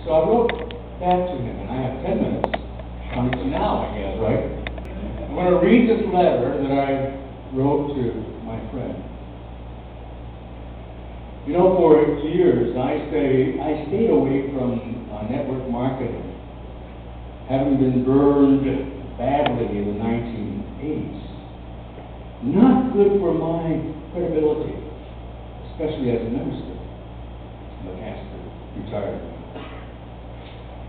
So I wrote back to him, and I have 10 minutes, counting to now, I guess, right? I'm going to read this letter that I wrote to my friend. You know, for years, I stayed away from network marketing, having been burned badly in the 1980s. Not good for my credibility, especially as a minister. I'm a pastor, retired.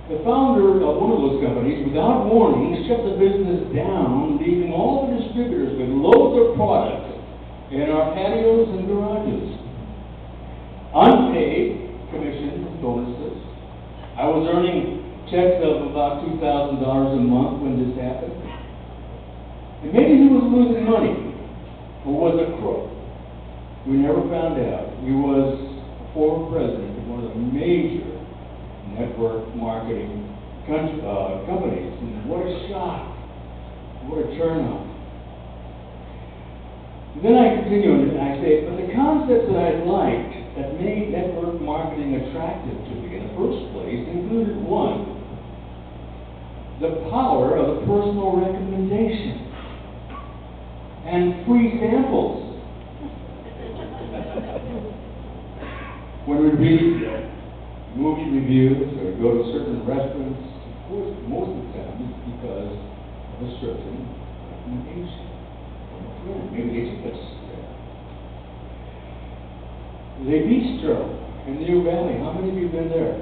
The founder of one of those companies, without warning, shut the business down, leaving all the distributors with loads of product in our patios and garages. Unpaid commissions and bonuses. I was earning checks of about $2,000 a month when this happened. And maybe he was losing money, or was a crook. We never found out. He was a former president of one of the major network marketing companies. And what a shock. What a turnout. Then I continue and I say, but the concepts that I liked that made network marketing attractive to me in the first place included one, the power of a personal recommendation and free samples. When we read movie reviews or go to certain restaurants, of course, most of the time it's because of a certain recommendation from a friend. Maybe they took us there. The bistro in the New Valley. How many of you have been there?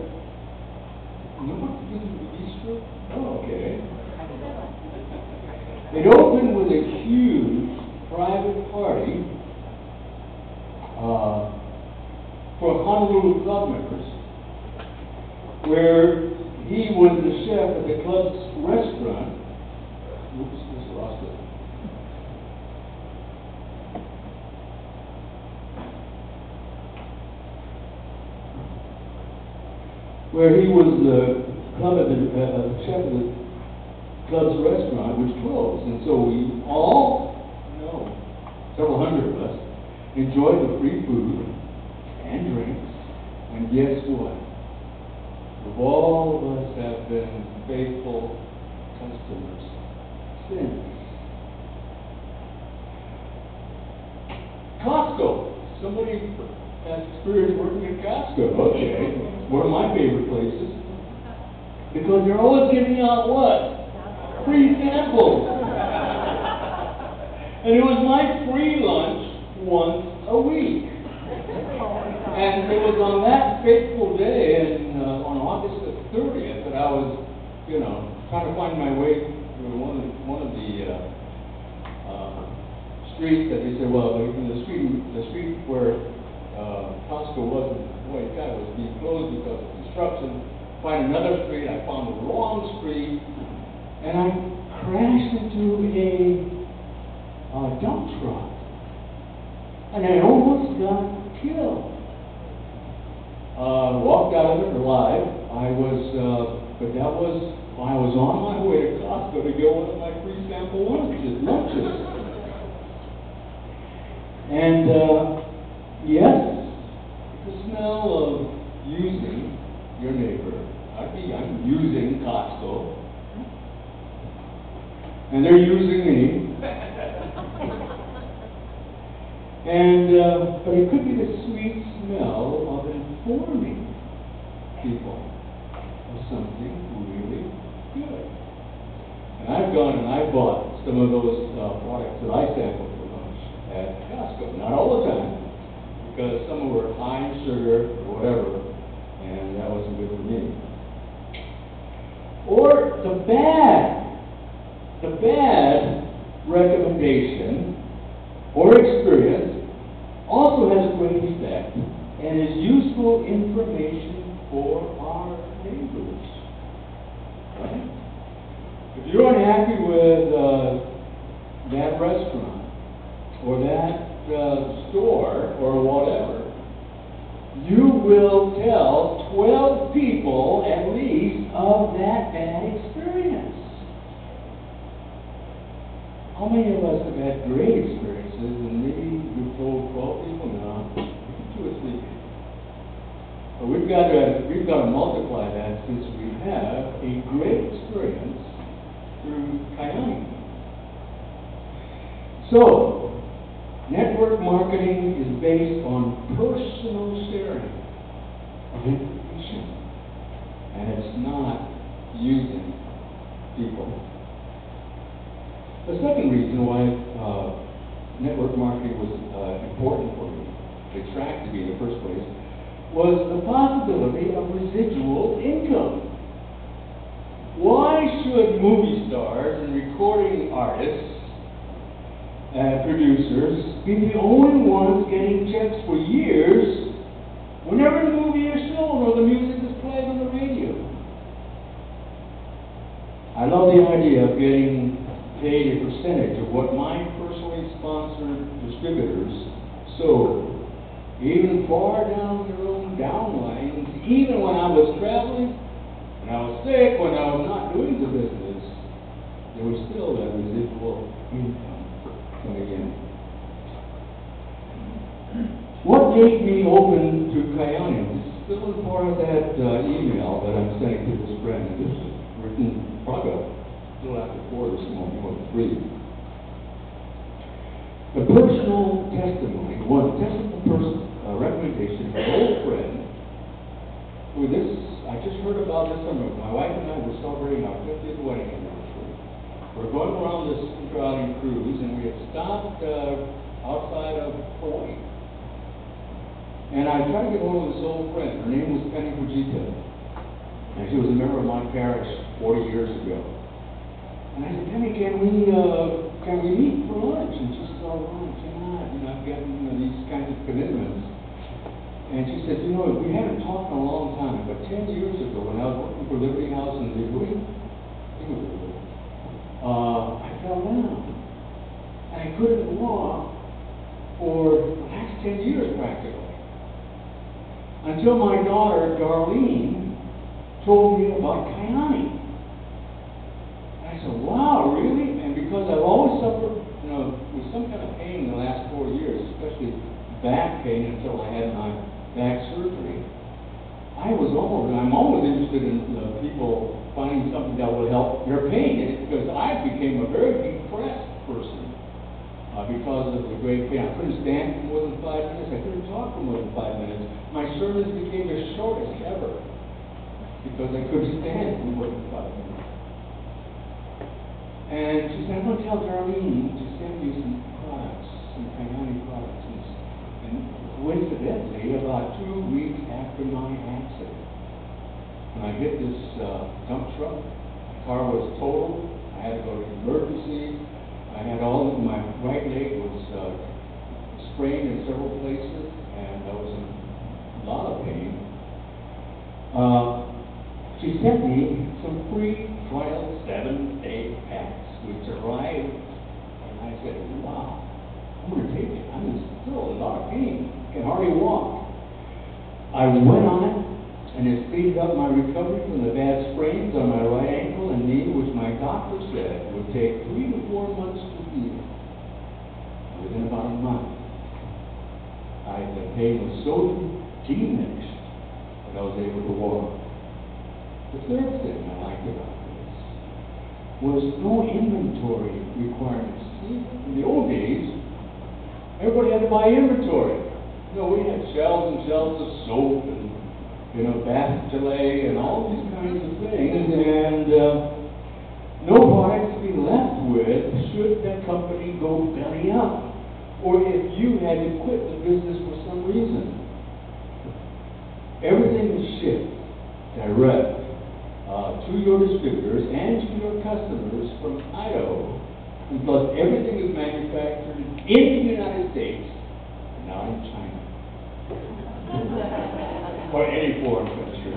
No one's been to the bistro? Oh, okay. It opened with a huge private party for Honolulu club members, where he was the chef at the club's restaurant. Oops, just lost it. Where he was the chef of the club's restaurant, which closed. And so we all, several hundred of us, enjoyed the free food and drinks. And guess what? All of us have been faithful customers since. Costco. Somebody has experience working at Costco. Okay. One of my favorite places. Because they're always giving out what? Free samples. And it was my free lunch once a week. And it was on that fateful day, on August the 30th, that I was, trying to find my way through one of the streets that they said, well, the street where Costco wasn't, boy, it was being closed because of construction. Find another street. I found the wrong street, and I crashed into a dump truck, and I almost got killed. Walked out of it alive. I was on my way to Costco to get one of my free sample lunches. And yes, the smell of using your neighbor. I'm using Costco, and they're using me. And but it could be the sweet smell of informing people of something really good. And I've gone and I bought some of those products that I sampled for lunch at Costco. Not all the time, because some were high in sugar or whatever, and that wasn't good for me. Or the bad recommendation or experience also has a great effect and is useful information for our neighbors. Right? If you're unhappy with that restaurant or that store or whatever, you will tell 12 people at least of that bad experience. How many of us have had great experiences and maybe we've told 12 people now, 2 or 3 people? But we've got to multiply that since we have a great experience through Kyani. So, network marketing is based on personal sharing of information, and it's not using people. The second reason why network marketing was important for me, attracted me in the first place, was the possibility of residual income. Why should movie stars and recording artists and producers be the only ones getting checks for years whenever the movie is shown or the music is played on the radio? I love the idea of getting paid a percentage of what my personally sponsored distributors sold, even far down the road, downlines, even when I was traveling, when I was sick, when I was not doing the business, there was still that residual income coming in. What made me open to Kyani? This is still in part of that email that I'm sending to this friend. This is written probably a little after 4 this morning, or 3. The personal testimony was just a recommendation of an old friend who I just heard about this summer. My wife and I were celebrating our 50th wedding anniversary. We're going around this inter-island cruise, and we had stopped outside of Hawaii. And I tried to get hold of this old friend. Her name was Penny Fujita, and she was a member of my parish 40 years ago. And I said, Penny, can we meet for lunch? And she said, oh, lunch, I've got these kinds of commitments. And she said, we haven't talked in a long time, but 10 years ago, when I was working for Liberty House in Liberty, I fell down. And I couldn't walk for the last 10 years, practically. Until my daughter, Darlene, told me about Kyani. And I said, wow, really? And because I've always suffered, with some kind of pain in the last 4 years, especially back pain until I had my back surgery, I'm always interested in people finding something that will help their pain, because I became a very depressed person because of the great pain. I couldn't stand for more than 5 minutes. I couldn't talk for more than 5 minutes. My sermons became the shortest ever because I couldn't stand for more than 5 minutes. And she said, I'm going to tell Darlene to send you some products, some Kyani products. And coincidentally, about 2 weeks after my accident, when I hit this dump truck, my car was totaled. I had to go to emergency. I had my right leg was sprained in several places, and I was in a lot of pain. She sent me some free trial 7-day packs, which arrived, and I said, wow, I'm going to take it. I'm still in a lot of pain. I can hardly walk. I went on it, and it speeded up my recovery from the bad sprains on my right ankle and knee, which my doctor said would take 3 to 4 months to heal. Within about a month, the pain was so diminished that I was able to walk. The third thing I liked about this was no inventory requirements. See, in the old days, everybody had to buy inventory. We had shelves and shelves of soap and bath gelée and all these kinds of things, and no products to be left with should that company go belly up, or if you had to quit the business for some reason. Everything is shipped direct to your distributors and to your customers from Idaho, and plus everything is manufactured in the United States, not in China. Or any foreign country.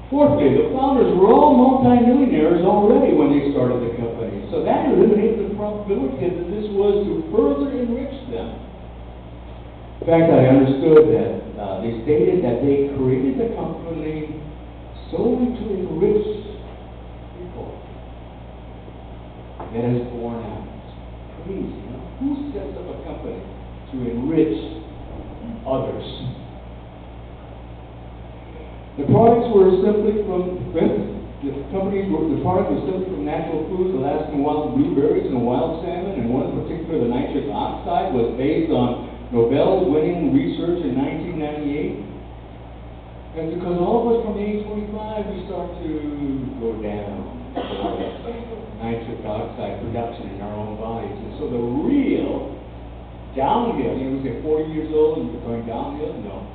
Fourthly, the founders were all multi-millionaires already when they started the company, so that eliminated the probability that this was to further enrich them. In fact, I understood that they stated that they created the company solely to enrich people. That is borne out. It's crazy, Who sets up a company to enrich others? The products were simply the product was simply from natural foods, Alaskan wild blueberries and wild salmon, and one in particular, the nitric oxide, was based on Nobel-winning research in 1998. And because all of us from age 25, we start to go down nitric oxide production in our own bodies. And so the real downhill, you know, we say 40 years old and you're going downhill? No.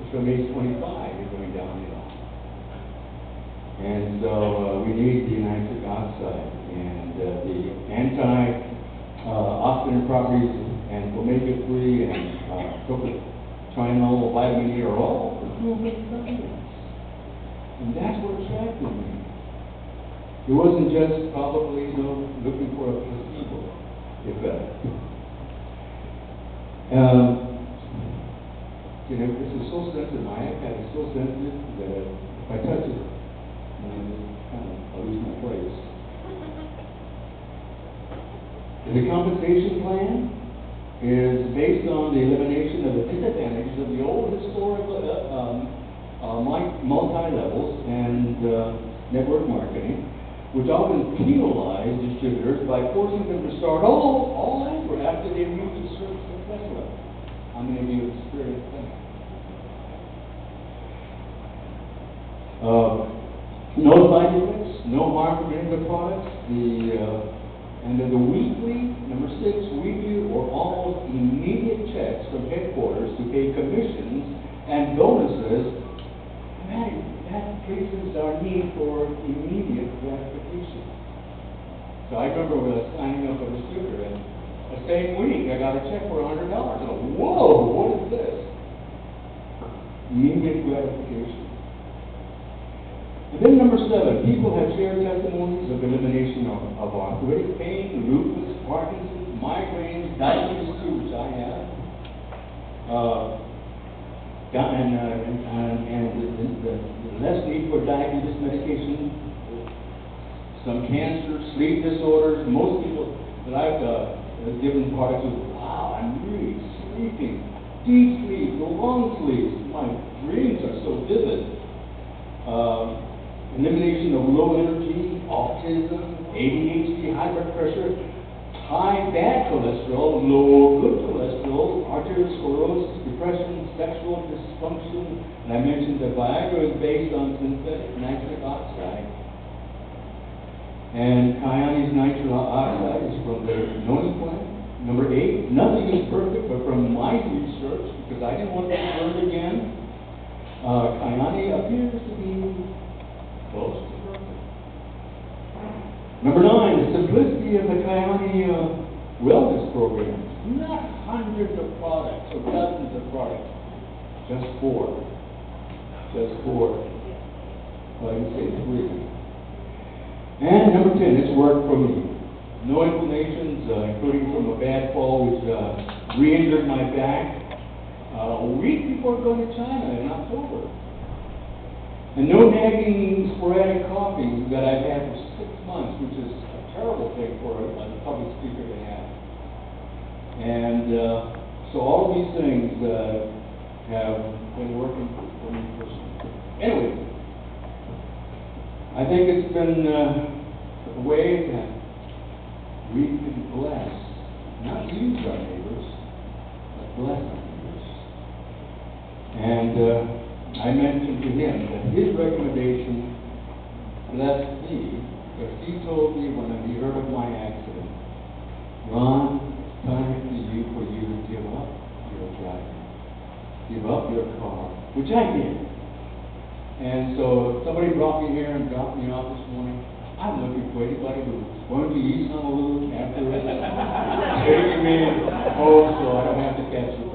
It's from age 25, you're going downhill. And so we need the nitric oxide, and the anti-oxidant properties and omega-3 and trienol vitamin E are all proven supplements. And that's what attracted me. It wasn't just probably, you know, looking for a placebo effect. You know, this is so sensitive, my iPad is so sensitive that if I touch it, I lose my place. The compensation plan is based on the elimination of the disadvantages of the old historical multi-levels and network marketing, which often penalize distributors by forcing them to start all over after they've reached a certain success level. How many of you experienced that? No side effects, no harm from any of the products. And then the weekly, number 6, weekly or almost immediate checks from headquarters to pay commissions and bonuses, that increases our need for immediate gratification. So I remember when I was signing up a distributor, and the same week I got a check for $100. I go, whoa, what is this? Immediate gratification. And then number 7, people have shared testimonies of elimination of arthritic pain, lupus, Parkinson's, migraines, diabetes too, which I have, and the less need for diabetes medication, some cancer, sleep disorders. Most people that I've given products with, wow, I'm really sleeping, deep sleep, long sleep, my dreams are so vivid. Elimination of low energy, autism, ADHD, high blood pressure, high bad cholesterol, low good cholesterol, arteriosclerosis, depression, sexual dysfunction, and I mentioned that Viagra is based on synthetic nitric oxide. And Kyani's nitric oxide is from the noni plant. Number 8, nothing is perfect, but from my research, because I didn't want to be burned again, Kyani appears to be close to perfect. Number 9, the simplicity of the Kyani wellness program. Not hundreds of products or dozens of products, just 4. Just 4. Well, I can say 3. And number 10, it's worked for me. No inflammations, including from a bad fall, which re-injured my back a week before going to China in October. And no nagging sporadic coughing that I've had for 6 months, which is a terrible thing for a public speaker to have. And so all of these things have been working for me personally. Anyway, I think it's been a way that we can bless, not use our neighbors, but bless our neighbors. And I mentioned to him that his recommendation blessed me, because he told me when he heard of my accident, Ron, it's time for you to give up your driving, give up your car, which I did. And so somebody brought me here and dropped me off this morning. I'm looking for anybody who's going to East Honolulu after taking me home so I don't have to catch the